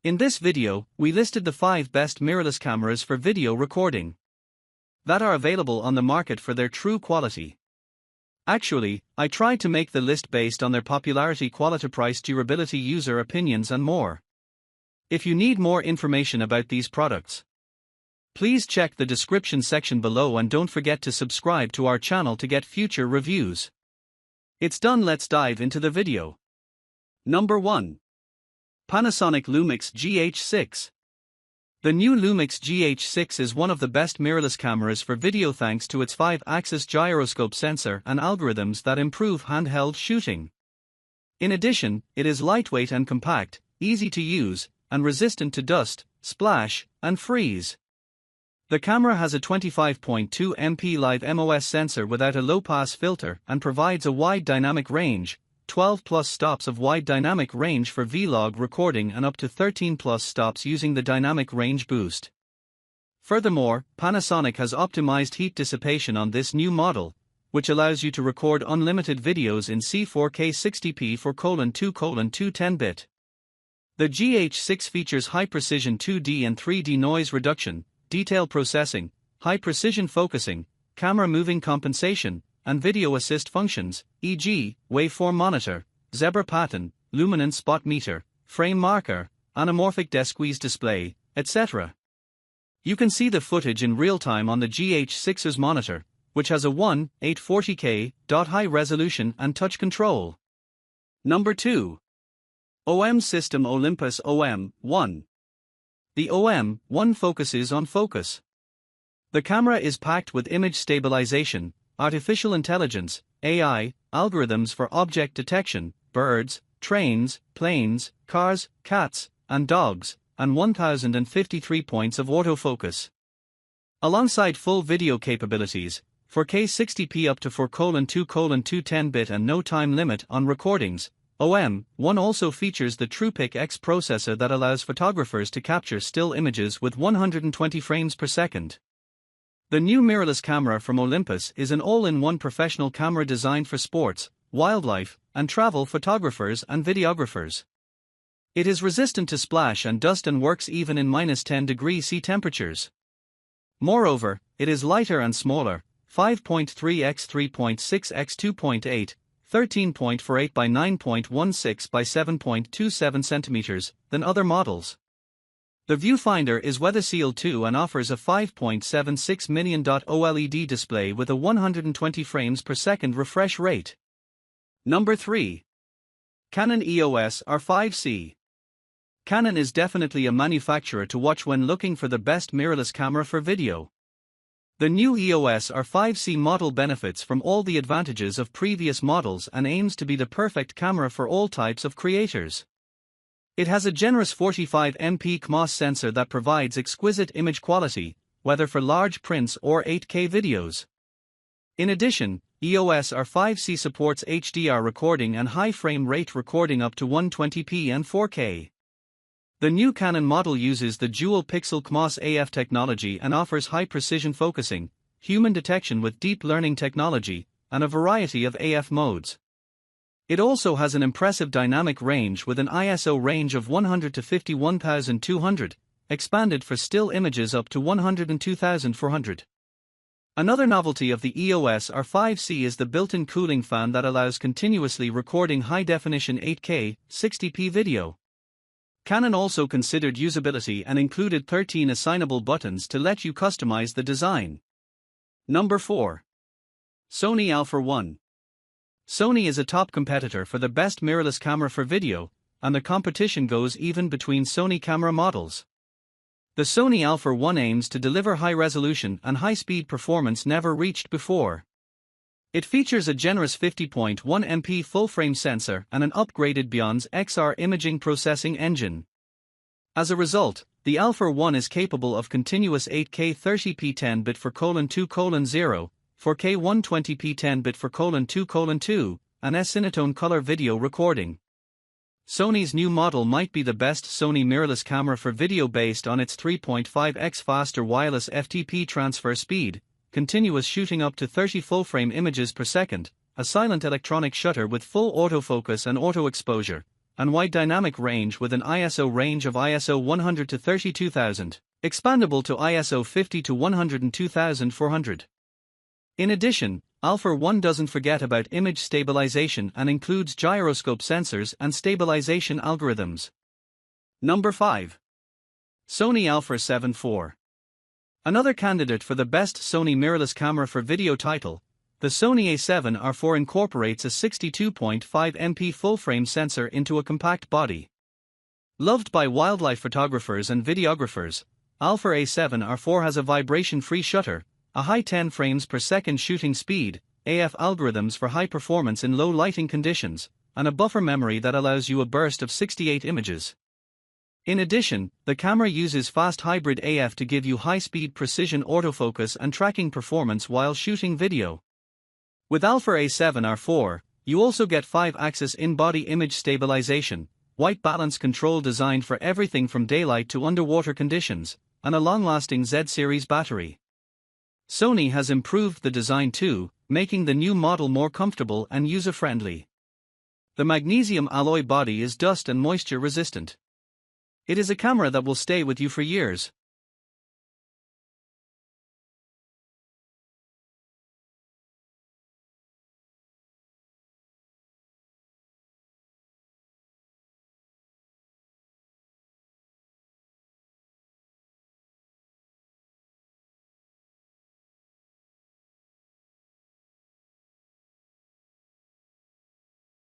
In this video, we listed the 5 best mirrorless cameras for video recording that are available on the market for their true quality. Actually, I tried to make the list based on their popularity, quality, price, durability, user opinions and more. If you need more information about these products, please check the description section below and don't forget to subscribe to our channel to get future reviews. It's done, let's dive into the video. Number 1. Panasonic LUMIX GH6. The new LUMIX GH6 is one of the best mirrorless cameras for video thanks to its 5-axis gyroscope sensor and algorithms that improve handheld shooting. In addition, it is lightweight and compact, easy to use, and resistant to dust, splash, and freeze. The camera has a 25.2 MP live MOS sensor without a low-pass filter and provides a wide dynamic range, 12+ stops of wide dynamic range for vlog recording and up to 13+ stops using the dynamic range boost. Furthermore, Panasonic has optimized heat dissipation on this new model, which allows you to record unlimited videos in C4K 60p 4:2:2 10-bit. The GH6 features high-precision 2D and 3D noise reduction, detail processing, high-precision focusing, camera moving compensation, and video assist functions, e.g., waveform monitor, zebra pattern, luminance spot meter, frame marker, anamorphic desqueeze display, etc. You can see the footage in real time on the GH6's monitor, which has a 1:840K high resolution and touch control. Number 2. OM System Olympus OM1. The OM1 focuses on focus. The camera is packed with image stabilization, artificial intelligence, AI, algorithms for object detection, birds, trains, planes, cars, cats, and dogs, and 1053 points of autofocus. Alongside full video capabilities, 4K 60p up to 4:2:2 10-bit and no time limit on recordings, OM1 also features the TruePic X processor that allows photographers to capture still images with 120 frames per second. The new mirrorless camera from Olympus is an all-in-one professional camera designed for sports, wildlife, and travel photographers and videographers. It is resistant to splash and dust and works even in -10°C temperatures. Moreover, it is lighter and smaller, 5.3 x 3.6 x 2.8, 13.48 by 9.16 by 7.27 centimeters, than other models. The viewfinder is weather-sealed too and offers a 5.76 million OLED display with a 120 frames per second refresh rate. Number 3. Canon EOS R5 C. Canon is definitely a manufacturer to watch when looking for the best mirrorless camera for video. The new EOS R5 C model benefits from all the advantages of previous models and aims to be the perfect camera for all types of creators. It has a generous 45 MP CMOS sensor that provides exquisite image quality, whether for large prints or 8K videos. In addition, EOS R5 C supports HDR recording and high frame rate recording up to 120p and 4K. The new Canon model uses the dual pixel CMOS AF technology and offers high precision focusing, human detection with deep learning technology, and a variety of AF modes. It also has an impressive dynamic range with an ISO range of 100 to 51,200, expanded for still images up to 102,400. Another novelty of the EOS R5 C is the built-in cooling fan that allows continuously recording high-definition 8K, 60p video. Canon also considered usability and included 13 assignable buttons to let you customize the design. Number 4. Sony Alpha 1. Sony is a top competitor for the best mirrorless camera for video, and the competition goes even between Sony camera models. The Sony Alpha 1 aims to deliver high-resolution and high-speed performance never reached before. It features a generous 50.1 MP full-frame sensor and an upgraded Beyond's XR imaging processing engine. As a result, the Alpha 1 is capable of continuous 8K 30p 10-bit 4:2:0, 4K 120p 10-bit 4:2:2, and S-Cinetone color video recording. Sony's new model might be the best Sony mirrorless camera for video based on its 3.5x faster wireless FTP transfer speed, continuous shooting up to 30 full-frame images per second, a silent electronic shutter with full autofocus and auto exposure, and wide dynamic range with an ISO range of ISO 100 to 32,000, expandable to ISO 50 to 102,400. In addition, Alpha 1 doesn't forget about image stabilization and includes gyroscope sensors and stabilization algorithms. Number 5. Sony Alpha 7 IV. Another candidate for the best Sony mirrorless camera for video title, the Sony A7 R4 incorporates a 62.5 MP full-frame sensor into a compact body. Loved by wildlife photographers and videographers, Alpha A7 R4 has a vibration-free shutter, a high 10 frames per second shooting speed, AF algorithms for high performance in low lighting conditions, and a buffer memory that allows you a burst of 68 images. In addition, the camera uses fast hybrid AF to give you high-speed precision autofocus and tracking performance while shooting video. With Alpha A7 R4, you also get 5-axis in-body image stabilization, white balance control designed for everything from daylight to underwater conditions, and a long-lasting Z-series battery. Sony has improved the design too, making the new model more comfortable and user-friendly. The magnesium alloy body is dust and moisture resistant. It is a camera that will stay with you for years.